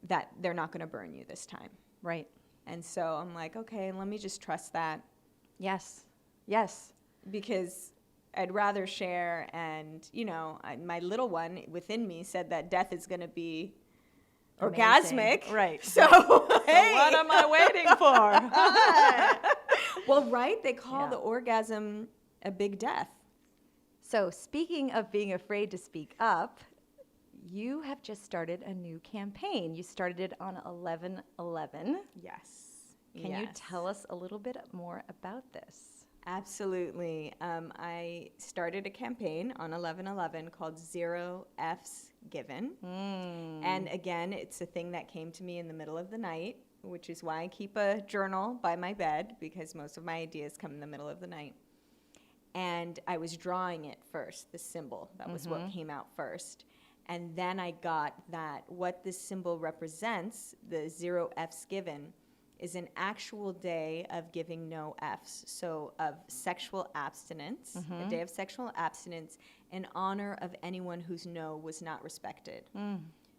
that they're not going to burn you this time. Right. And so I'm like, okay, let me just trust that. Yes. Because I'd rather share, and, you know, my little one within me said that death is going to be orgasmic. Right. So, hey. What am I waiting for? Well, right? They call the orgasm a big death. So speaking of being afraid to speak up, you have just started a new campaign. You started it on 11/11. Yes. Can you tell us a little bit more about this? Absolutely. I started a campaign on 11/11 called 0 F's Given. And again, it's a thing that came to me in the middle of the night, which is why I keep a journal by my bed, because most of my ideas come in the middle of the night. And I was drawing it first, the symbol. That was what came out first. And then I got that what this symbol represents, the 0 F's given, is an actual day of giving no F's. So of sexual abstinence, a day of sexual abstinence in honor of anyone whose no was not respected.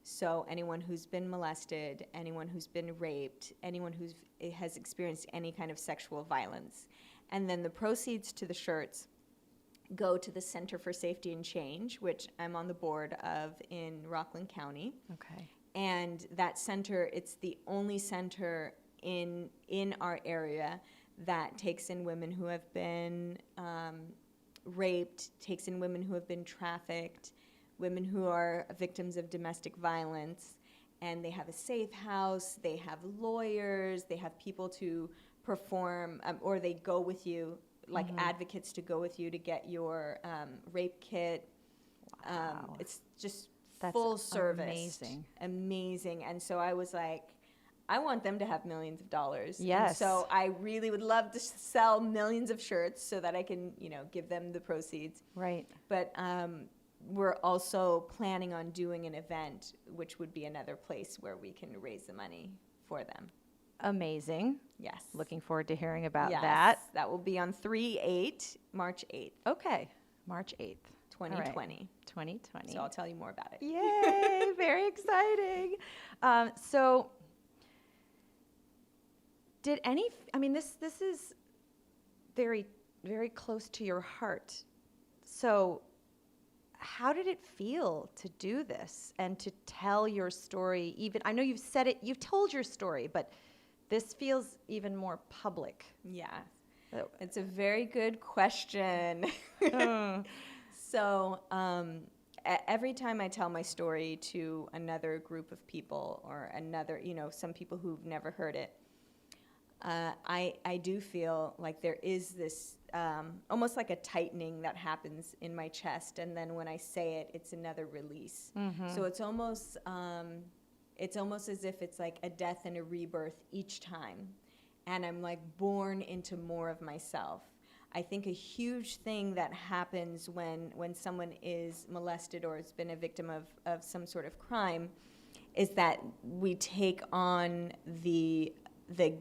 So anyone who's been molested, anyone who's been raped, anyone who has experienced any kind of sexual violence. And then the proceeds to the shirts go to the Center for Safety and Change, which I'm on the board of in Rockland County. Okay. And that center, it's the only center in our area that takes in women who have been raped, takes in women who have been trafficked, women who are victims of domestic violence. And they have a safe house, they have lawyers, they have people to perform, or they go with you, like advocates to go with you to get your rape kit. Wow. It's just That's full service. Amazing. And so I was like, I want them to have millions of dollars. Yes. And so I really would love to sell millions of shirts so that I can, you know, give them the proceeds. Right. But we're also planning on doing an event, which would be another place where we can raise the money for them. Amazing. Yes. Looking forward to hearing about Yes. that. That will be on March 8th, Okay. March 8th. 2020. 2020. So I'll tell you more about it. Yay, very exciting. So did this is very, very close to your heart. So how did it feel to do this and to tell your story? Even, I know you've said it, you've told your story, but this feels even more public. Yeah. So, It's a very good question. So every time I tell my story to another group of people or another, you know, some people who've never heard it, I do feel like there is this almost like a tightening that happens in my chest, and then when I say it, it's another release. So it's almost as if it's like a death and a rebirth each time, and I'm like born into more of myself. I think a huge thing that happens when someone is molested or has been a victim of some sort of crime is that we take on the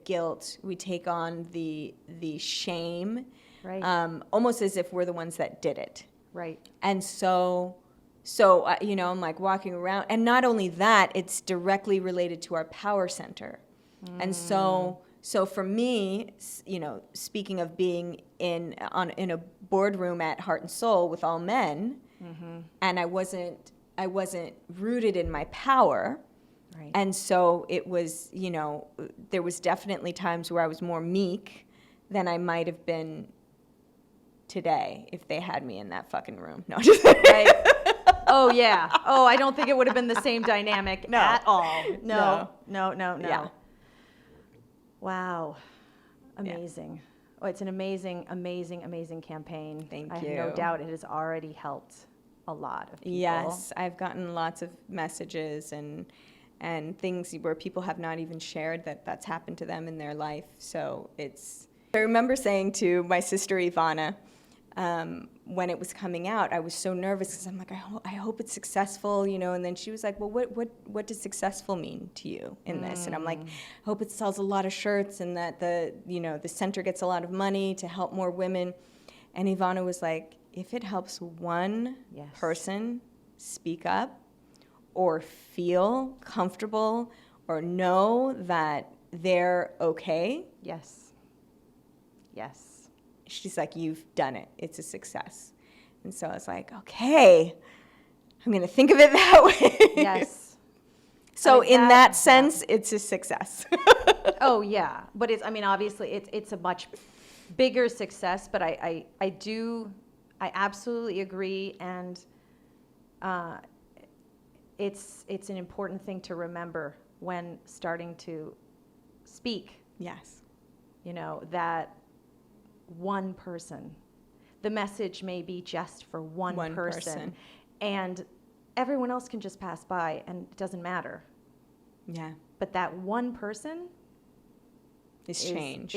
guilt, we take on the shame, Right. Almost as if we're the ones that did it. Right. And so you know, I'm like walking around, and not only that, it's directly related to our power center. And so for me, you know, speaking of being in a boardroom at Heart and Soul with all men, and I wasn't rooted in my power. Right. And so it was, you know, there was definitely times where I was more meek than I might have been today if they had me in that fucking room. No, just Right. Oh, yeah. Oh, I don't think it would have been the same dynamic No. at all. No. No. Yeah. Wow. Amazing. Oh, it's an amazing, amazing, amazing campaign. Thank I have you. no doubt it has already helped a lot of people. Yes, I've gotten lots of messages and things where people have not even shared that that's happened to them in their life. So I remember saying to my sister Ivana, when it was coming out, I was so nervous because I'm like, I hope it's successful, you know. And then she was like, well, what does successful mean to you in this? And I'm like, I hope it sells a lot of shirts and that the center gets a lot of money to help more women. And Ivana was like, if it helps one person speak up or feel comfortable or know that they're okay. Yes. She's like, you've done it. It's a success. And so I was like, okay, I'm going to think of it that way. Yes. So in that sense, it's a success. Oh, yeah. But obviously it's a much bigger success, but I absolutely agree. And it's an important thing to remember when starting to speak. Yes. You know, that one person, the message may be just for one person, and everyone else can just pass by and it doesn't matter. Yeah. But that one person is changed.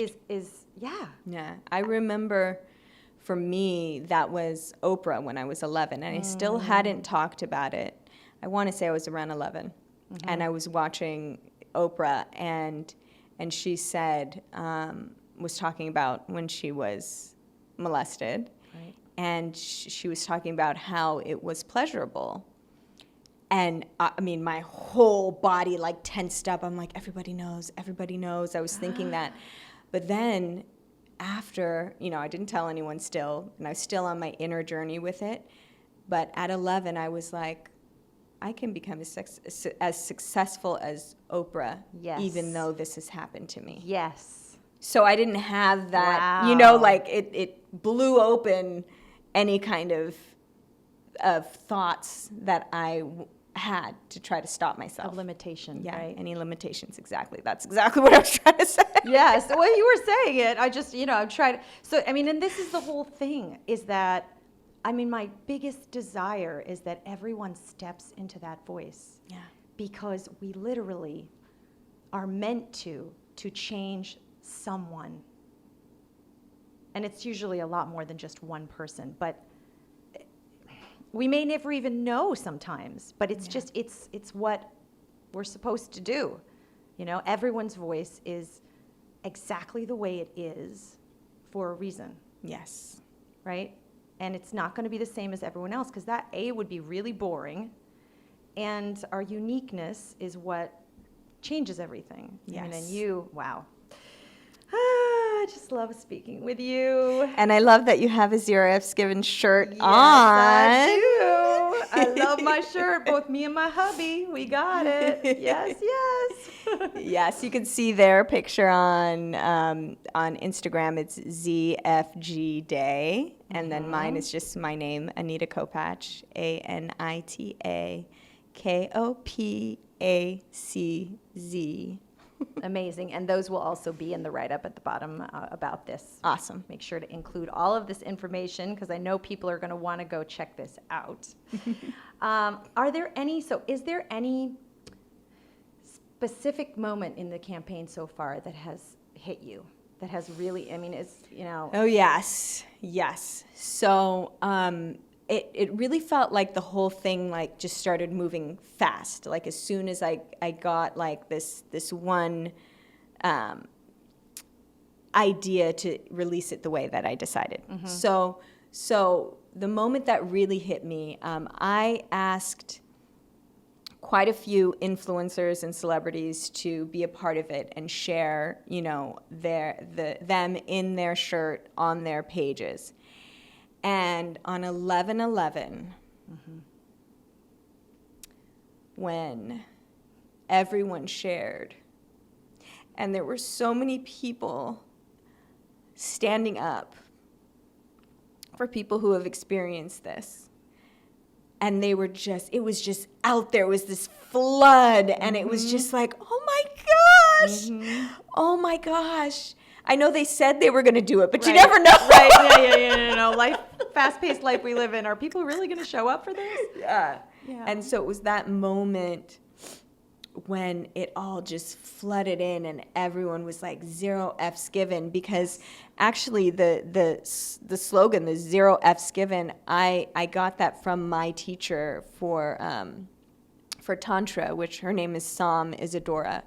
Yeah. I remember for me, that was Oprah when I was 11, and I still hadn't talked about it. I want to say I was around 11, and I was watching Oprah, and she said, was talking about when she was molested, right. And she was talking about how it was pleasurable. And my whole body like tensed up. I'm like, everybody knows. I was thinking that. But then after, I didn't tell anyone still, and I was still on my inner journey with it. But at 11, I was like, I can become as successful as Oprah, even though this has happened to me. Yes. So I didn't have that, Wow. like it blew open any kind of thoughts that I had to try to stop myself. Of limitation, yeah, right? Any limitations, exactly. That's exactly what I was trying to say. Yes, well, you were saying it. I just, I'm trying to, so, and this is the whole thing, is that, my biggest desire is that everyone steps into that voice. Yeah. Because we literally are meant to change someone. And it's usually a lot more than just one person, but we may never even know sometimes, but it's just, it's what we're supposed to do. Everyone's voice is exactly the way it is for a reason. Yes. Right? And it's not going to be the same as everyone else, because that would be really boring. And our uniqueness is what changes everything. Yes. And you, wow. I just love speaking with you. And I love that you have a Zero F's Given shirt on. I do. I love my shirt. Both me and my hubby. We got it. Yes. Yes, you can see their picture on Instagram. It's ZFG Day. And then mine is just my name, Anita Kopacz, ANITA KOPACZ. Amazing. And those will also be in the write-up at the bottom about this. Awesome. Make sure to include all of this information, because I know people are going to want to go check this out. Is there any specific moment in the campaign so far that has hit you, that has really, Oh, yes. So it really felt like the whole thing like just started moving fast. Like as soon as I got like this one idea to release it the way that I decided. So the moment that really hit me, I asked quite a few influencers and celebrities to be a part of it and share, them in their shirt on their pages. And on 11/11, when everyone shared, and there were so many people standing up for people who have experienced this, and it was just out there. It was this flood, and it was just like, oh my gosh, oh my gosh. I know they said they were going to do it, but you never know. Right, no. Fast-paced life we live in. Are people really going to show up for this? Yeah. And so it was that moment when it all just flooded in and everyone was like, 0 F's given, because actually the slogan, the 0 F's given, I got that from my teacher for Tantra, which her name is Sam Isadora.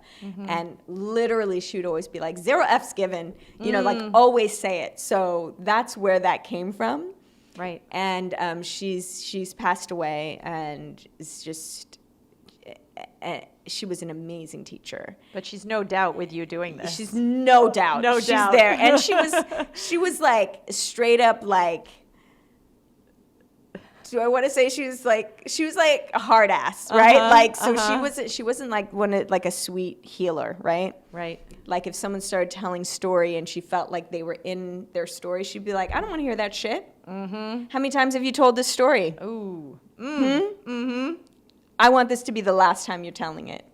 And literally she would always be like, 0 F's given, like always say it. So that's where that came from. Right. And she's passed away, and it's just, she was an amazing teacher. But she's no doubt with you doing this. She's no doubt. She's there. And she was like straight up like, do I want to say she was like a hard ass, right? She wasn't like like a sweet healer, right? Right. Like if someone started telling story and she felt like they were in their story, she'd be like, I don't want to hear that shit. How many times have you told this story? Ooh. I want this to be the last time you're telling it.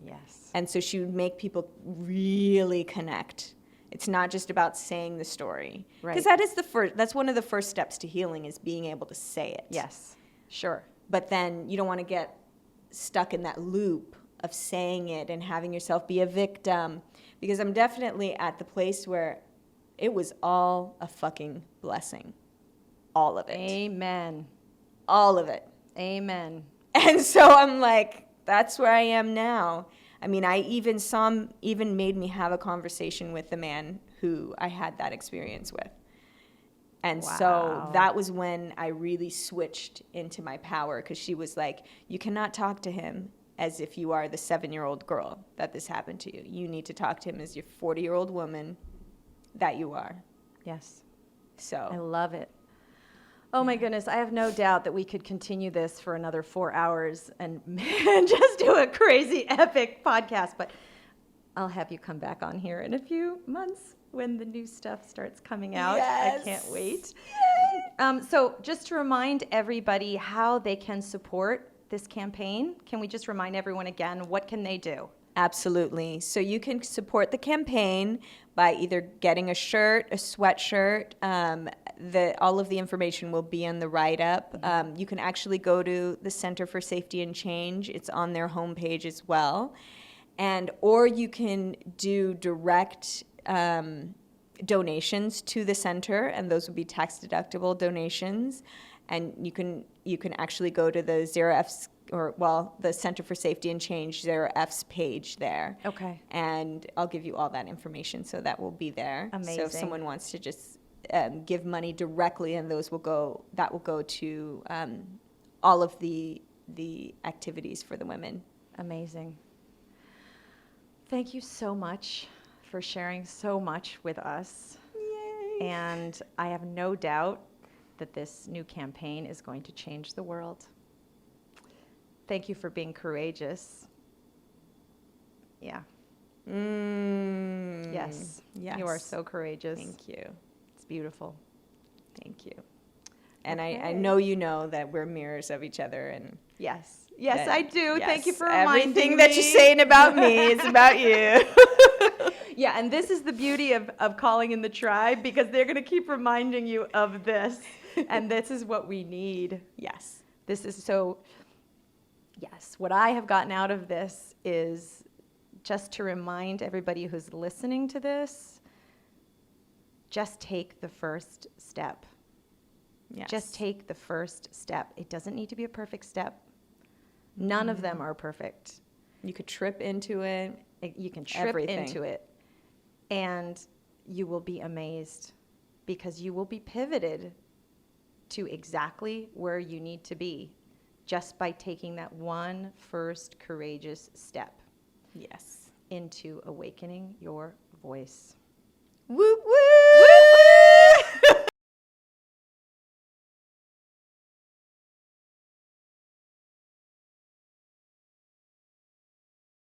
Yes. And so she would make people really connect. It's not just about saying the story. Right. Because that's one of the first steps to healing, is being able to say it. Yes. Sure. But then you don't want to get stuck in that loop of saying it and having yourself be a victim. Because I'm definitely at the place where it was all a fucking blessing. All of it. Amen. All of it. Amen. And so I'm like, that's where I am now. I mean, Sam even made me have a conversation with the man who I had that experience with. And so that was when I really switched into my power, because she was like, you cannot talk to him as if you are the 7-year-old girl that this happened to you. You need to talk to him as your 40-year-old woman that you are. Yes. So I love it. Oh my goodness, I have no doubt that we could continue this for another 4 hours and just do a crazy epic podcast, but I'll have you come back on here in a few months when the new stuff starts coming out. Yes. I can't wait. So just to remind everybody how they can support this campaign, can we just remind everyone again, what can they do? Absolutely. So you can support the campaign by either getting a shirt, a sweatshirt. All of the information will be on the write-up. You can actually go to the Center for Safety and Change. It's on their homepage as well. Or you can do direct donations to the center, and those would be tax-deductible donations. And you can actually go to the the Center for Safety and Change 0F's page there. Okay. And I'll give you all that information, so that will be there. Amazing. So if someone wants to just give money directly, and that will go to all of the activities for the women. Amazing. Thank you so much for sharing so much with us. Yay. And I have no doubt that this new campaign is going to change the world. Thank you for being courageous. Yeah. Yes. Yes. You are so courageous. Thank you. It's beautiful. Thank you. And Okay. I know you know that we're mirrors of each other, and Yes. Yes, that- I do. yes, Thank you for reminding everything me. that you're saying about me is about you. Yeah, and this is the beauty of calling in the tribe, because they're going to keep reminding you of this. And this is what we need. Yes. This is so, yes, what I have gotten out of this is just to remind everybody who's listening to this, just take the first step. Yes. Just take the first step. It doesn't need to be a perfect step. None of them are perfect. You could trip into it. You can trip Everything. into it, and you will be amazed because you will be pivoted to exactly where you need to be just by taking that one first courageous step Yes. into awakening your voice. Woo woo!